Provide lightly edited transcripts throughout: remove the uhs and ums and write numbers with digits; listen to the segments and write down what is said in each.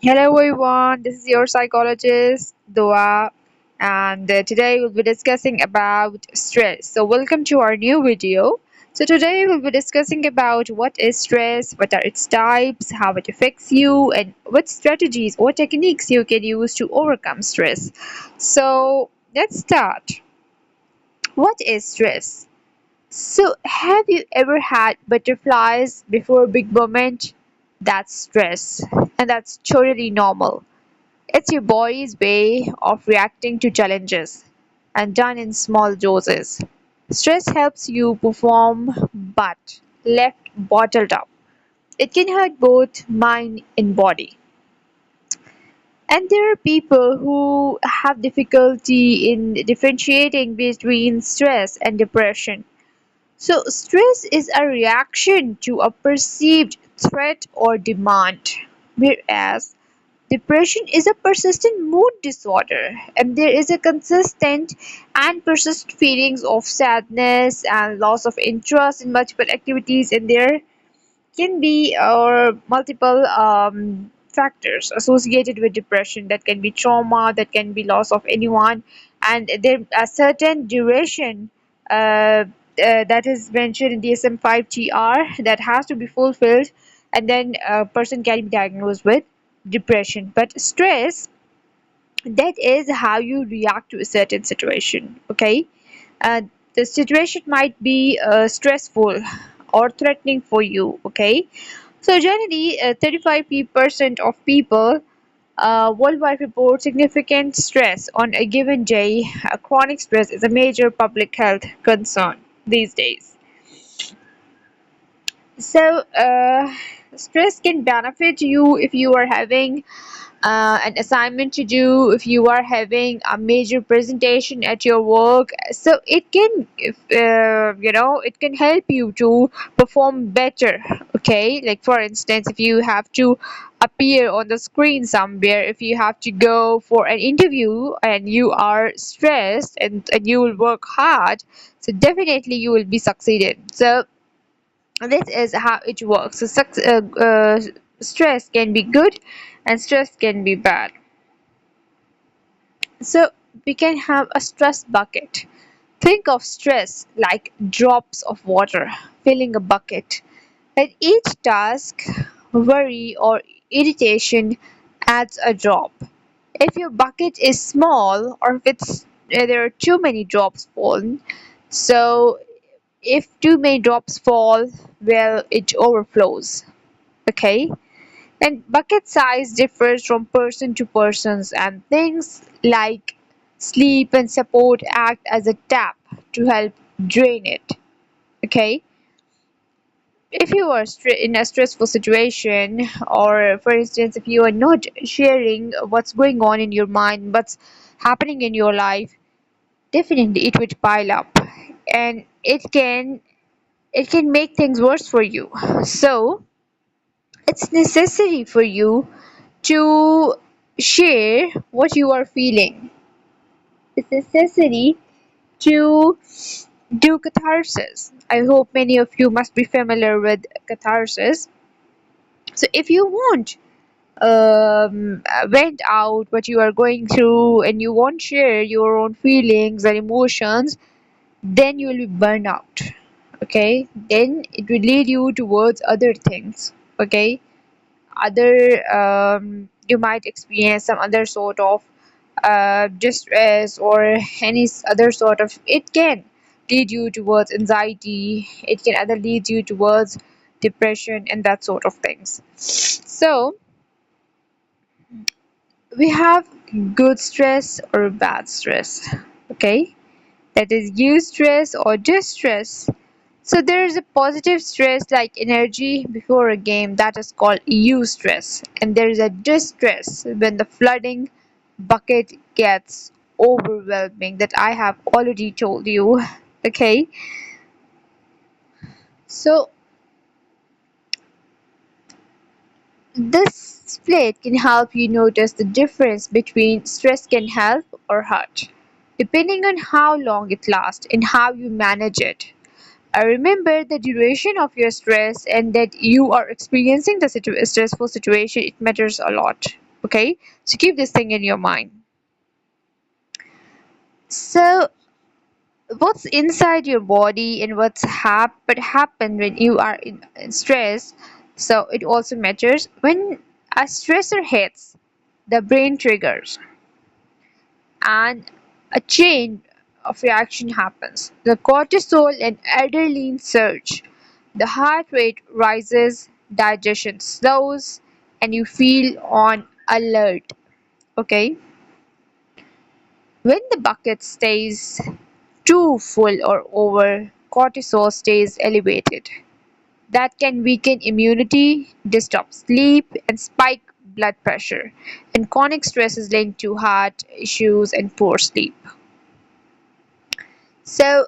Hello everyone, this is your psychologist Dua, and today we'll be discussing about stress. So welcome to our new video. So today we'll be discussing about what is stress, what are its types, how it affects you, and what strategies or techniques you can use to overcome stress. So let's start. What is stress? So have you ever had butterflies before a big moment? That's stress, and that's totally normal. It's your body's way of reacting to challenges, and done in small doses. Stress helps you perform, but left bottled up, it can hurt both mind and body. And there are people who have difficulty in differentiating between stress and depression. So, stress is a reaction to a perceived threat or demand, whereas depression is a persistent mood disorder, and there is a consistent and persistent feelings of sadness and loss of interest in multiple activities, and there can be multiple factors associated with depression. That can be trauma, that can be loss of anyone, and there a certain duration that is mentioned in DSM-5 TR that has to be fulfilled, and then a person can be diagnosed with depression. But stress, that is how you react to a certain situation. Okay, uh, the situation might be stressful or threatening for you. Okay, so generally 35% of people worldwide report significant stress on a given day. Chronic stress is a major public health concern these days. So stress can benefit you if you are having an assignment to do, if you are having a major presentation at your work. So it can it can help you to perform better. Okay, like for instance, if you have to appear on the screen somewhere, if you have to go for an interview and you are stressed, and you will work hard, so definitely you will be succeeded. So this is how it works. So stress can be good and stress can be bad. So we can have a stress bucket. Think of stress like drops of water filling a bucket. At each task, worry, or irritation adds a drop. If your bucket is small, or if there are too many drops fallen, so if too many drops fall, well, it overflows. Okay, and bucket size differs from person to persons, and things like sleep and support act as a tap to help drain it. Okay, if you are in a stressful situation, or for instance, if you are not sharing what's going on in your mind, what's happening in your life, definitely it would pile up, and it can make things worse for you. So it's necessary for you to share what you are feeling. It's necessary to do catharsis. I hope many of you must be familiar with catharsis. So if you want vent out what you are going through, and you won't share your own feelings and emotions, then you will be burned out. Okay, then it will lead you towards other things. Okay, other you might experience some other sort of distress, or any other sort of, it can lead you towards anxiety, it can either lead you towards depression and that sort of things. So we have good stress or bad stress. Okay, that is eustress or distress. So there is a positive stress like energy before a game, that is called eustress, and there is a distress when the flooding bucket gets overwhelming, that I have already told you. Okay, so this split can help you notice the difference between stress can help or hurt, depending on how long it lasts and how you manage it. Remember the duration of your stress, and that you are experiencing the stressful situation. It matters a lot. Okay, so keep this thing in your mind. So what's inside your body and what happen when you are in stress, so it also matters. When a stressor hits, the brain triggers and a chain of reaction happens. The cortisol and adrenaline surge, the heart rate rises, digestion slows, and you feel on alert. Okay, when the bucket stays too full or over, cortisol stays elevated. That can weaken immunity, disturb sleep, and spike blood pressure. And chronic stress is linked to heart issues and poor sleep. So,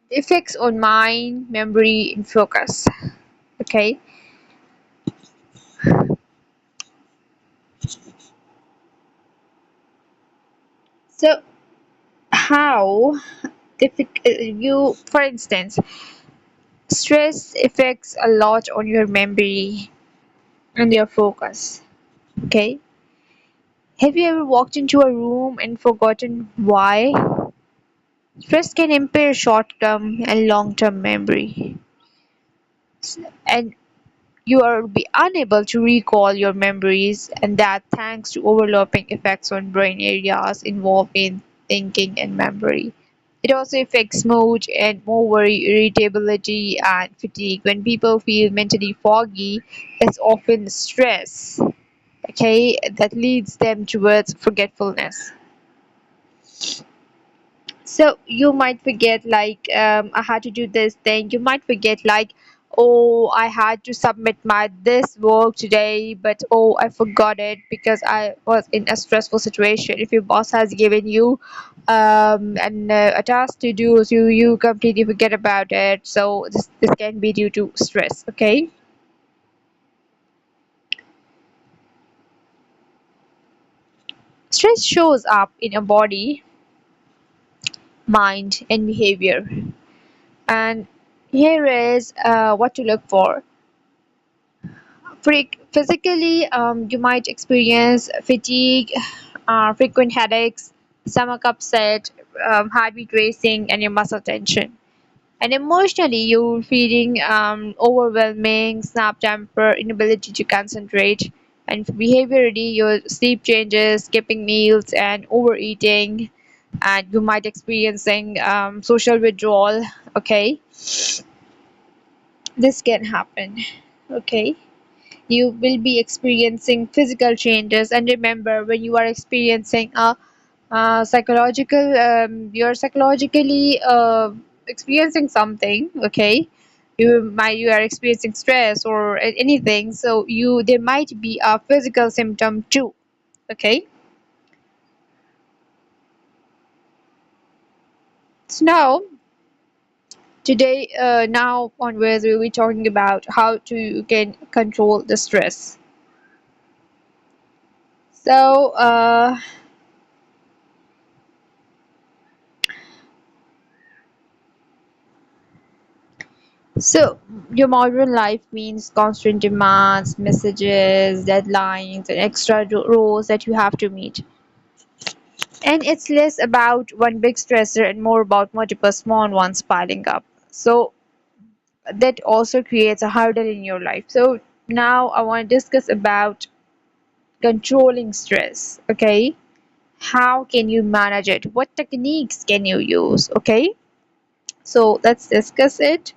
effects on mind, memory, and focus. Okay, so how you, for instance, stress affects a lot on your memory and your focus. Okay, have you ever walked into a room and forgotten why? Stress can impair short-term and long-term memory, and you are be unable to recall your memories, and that thanks to overlapping effects on brain areas involved in thinking and memory. It also affects mood and more worry, irritability, and fatigue. When people feel mentally foggy, it's often stress, okay, that leads them towards forgetfulness. So you might forget, like, I had to do this thing. You might forget, like, oh, I had to submit my this work today, but oh, I forgot it because I was in a stressful situation. If your boss has given you a task to do, so you completely forget about it. So this can be due to stress. Okay, stress shows up in a body, mind, and behavior. And here is what to look for. Physically, you might experience fatigue, frequent headaches, stomach upset, heartbeat racing, and your muscle tension. And emotionally, you're feeling overwhelming, snap temper, inability to concentrate. And behaviorally, your sleep changes, skipping meals, and overeating. And you might experiencing social withdrawal. Okay, this can happen. Okay, you will be experiencing physical changes, and remember, when you are experiencing a psychological you're psychologically experiencing something. Okay, you are experiencing stress or anything, so you there might be a physical symptom too. Okay, so now today now onwards we'll be talking about how to you can control the stress. So So, your modern life means constant demands, messages, deadlines, and extra roles that you have to meet. And it's less about one big stressor and more about multiple small ones piling up. So, that also creates a hurdle in your life. So, now I want to discuss about controlling stress. Okay, how can you manage it? What techniques can you use? Okay, so let's discuss it.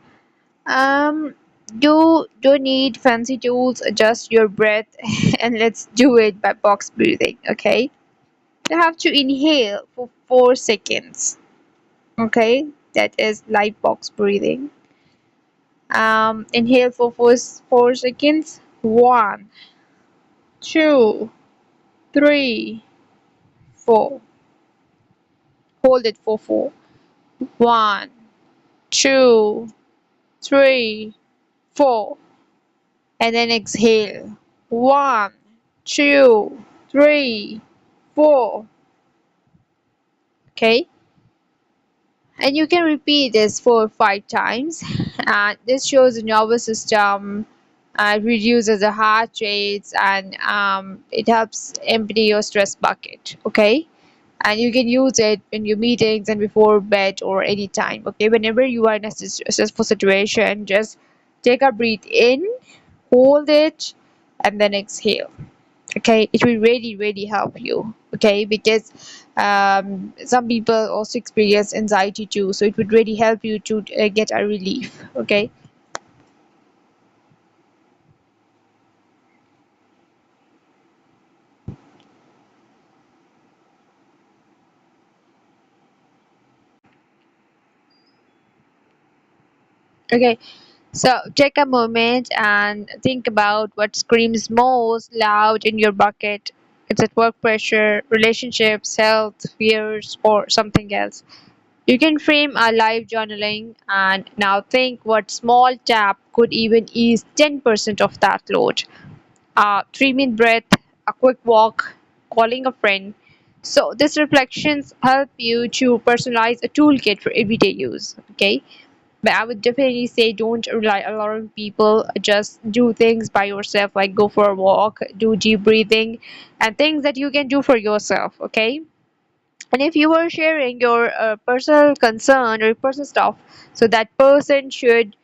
Um, you don't need fancy tools, adjust your breath, and let's do it by box breathing, okay? You have to inhale for 4 seconds, okay? That is light box breathing. Inhale for 4 seconds. One, two, three, four. Hold it for 4. One, two, three, four. And then exhale. One, two, three, four. Okay, and you can repeat this 4 or 5 times, and this shows the nervous system It reduces the heart rates, and it helps empty your stress bucket. Okay, and you can use it in your meetings and before bed or any time. Okay, whenever you are in a stressful situation, just take a breath in, hold it, and then exhale. Okay, it will really help you. Okay, because some people also experience anxiety too, so it would really help you to get a relief. Okay. Okay, so take a moment and think about what screams most loud in your bucket. Is it work pressure, relationships, health, fears, or something else? You can frame a live journaling and now think what small tap could even ease 10% of that load. A 3 minute breath, a quick walk, calling a friend. So these reflections help you to personalize a toolkit for everyday use. Okay, but I would definitely say don't rely a lot on people. Just do things by yourself, like go for a walk, do deep breathing, and things that you can do for yourself. Okay. And if you are sharing your personal concern or personal stuff, so that person should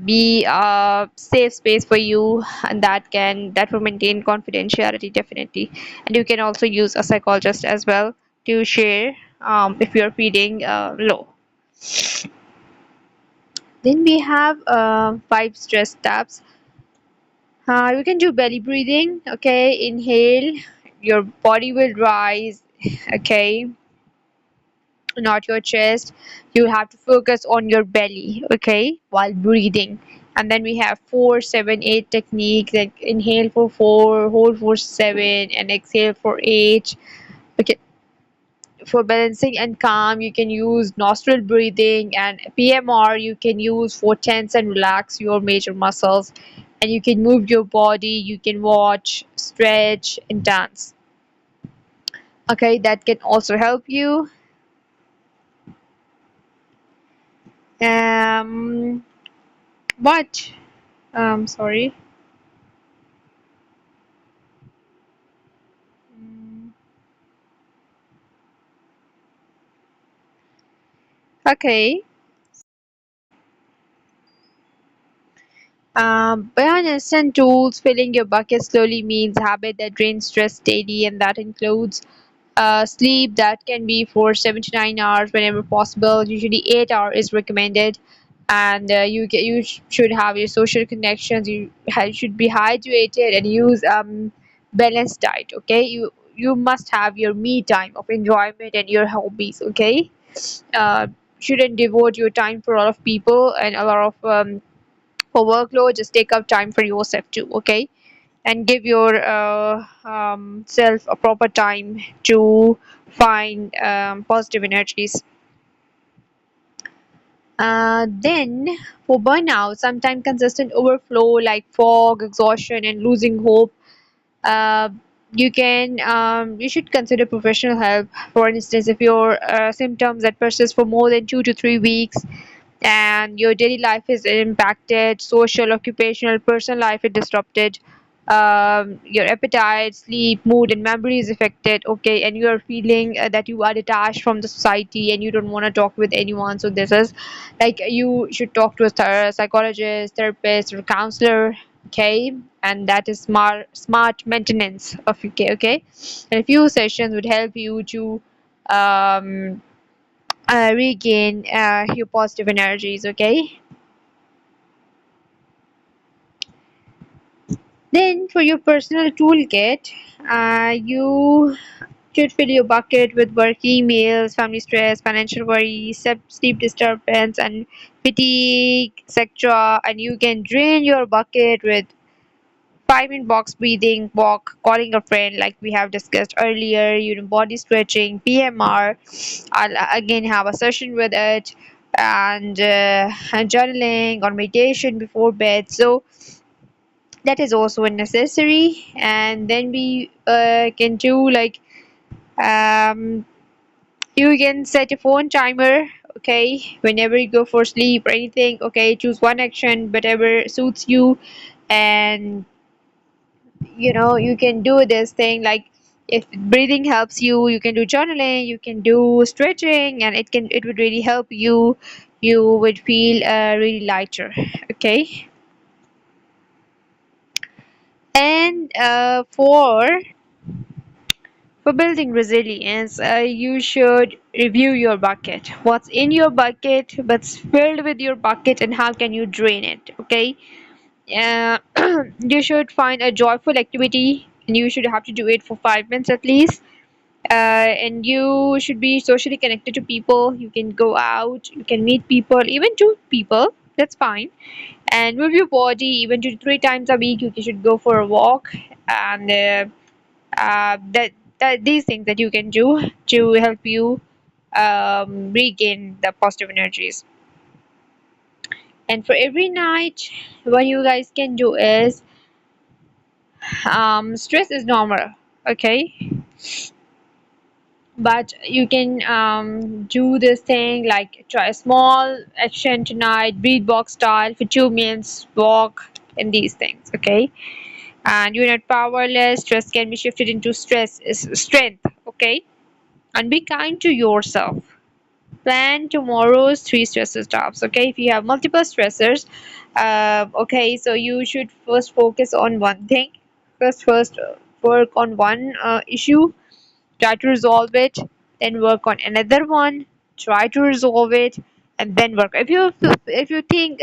be a safe space for you, and that will maintain confidentiality definitely. And you can also use a psychologist as well to share if you're feeling low. Then we have 5 stress taps. You can do belly breathing. Okay, inhale, your body will rise. Okay, not your chest. You have to focus on your belly. Okay, while breathing. And then we have 4-7-8 technique. Like inhale for 4, hold for 7, and exhale for 8. Okay, for balancing and calm, you can use nostril breathing, and PMR you can use for tense and relax your major muscles. And you can move your body, you can watch, stretch, and dance. Okay, that can also help you. Um, but sorry. Mm, Okay. Beyond instant tools, filling your bucket slowly means habit that drains stress daily, and that includes sleep that can be for 7 to 9 hours whenever possible. Usually 8 hours is recommended, and should have your social connections. You should be hydrated and use balanced diet. Okay, you must have your me time of enjoyment and your hobbies. Okay, uh, shouldn't devote your time for a lot of people and a lot of for workload. Just take out time for yourself too. Okay, and give your self a proper time to find positive energies. Then for burnout, sometimes consistent overflow like fog, exhaustion, and losing hope, uh, you should consider professional help. For instance, if your symptoms that persist for more than 2 to 3 weeks, and your daily life is impacted, social, occupational, personal life is disrupted, your appetite, sleep, mood, and memory is affected. Okay, and you are feeling that you are detached from the society and you don't want to talk with anyone. So this is like you should talk to a psychologist, therapist, or counselor. Okay, and that is smart maintenance of okay, and a few sessions would help you to um, regain your positive energies. Okay, then for your personal toolkit, you should fill your bucket with work emails, family stress, financial worries, sleep disturbance, and fatigue, etc. And you can drain your bucket with 5 minute box breathing, walk, calling a friend, like we have discussed earlier, body stretching, PMR. I'll again have a session with it, and journaling or meditation before bed. So that is also necessary. And then we can do like um, you can set a phone timer. Okay, whenever you go for sleep or anything. Okay, choose one action, whatever suits you. And you can do this thing like, if breathing helps you, you can do journaling, you can do stretching, and it would really help you. You would feel really lighter. Okay. And for building resilience, you should review your bucket. What's in your bucket? What's filled with your bucket, and how can you drain it? Okay. uh, you should find a joyful activity, and you should have to do it for 5 minutes at least. And you should be socially connected to people. You can go out, you can meet people, even two people, that's fine. And move your body even 2 to 3 times a week. You should go for a walk. And that these things that you can do to help you regain the positive energies. And for every night, what you guys can do is, stress is normal. Okay. But you can do this thing like, try a small action tonight, breathe box style for 2 minutes, walk, and these things. Okay. And you're not powerless. Stress can be shifted into stress is strength. Okay. And be kind to yourself. Plan tomorrow's 3 stressor stops. Okay. If you have multiple stressors, okay, so you should first focus on one thing. First work on one issue, try to resolve it, then work on another one, try to resolve it, and then work. If you think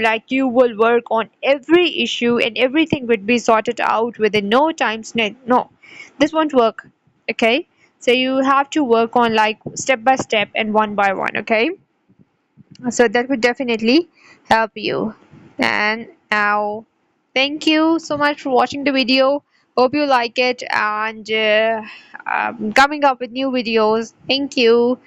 like you will work on every issue and everything would be sorted out within no time snap, no, this won't work. Okay. So you have to work on like step by step and one by one. Okay. So that would definitely help you. And now, thank you so much for watching the video. Hope you like it, and coming up with new videos. Thank you.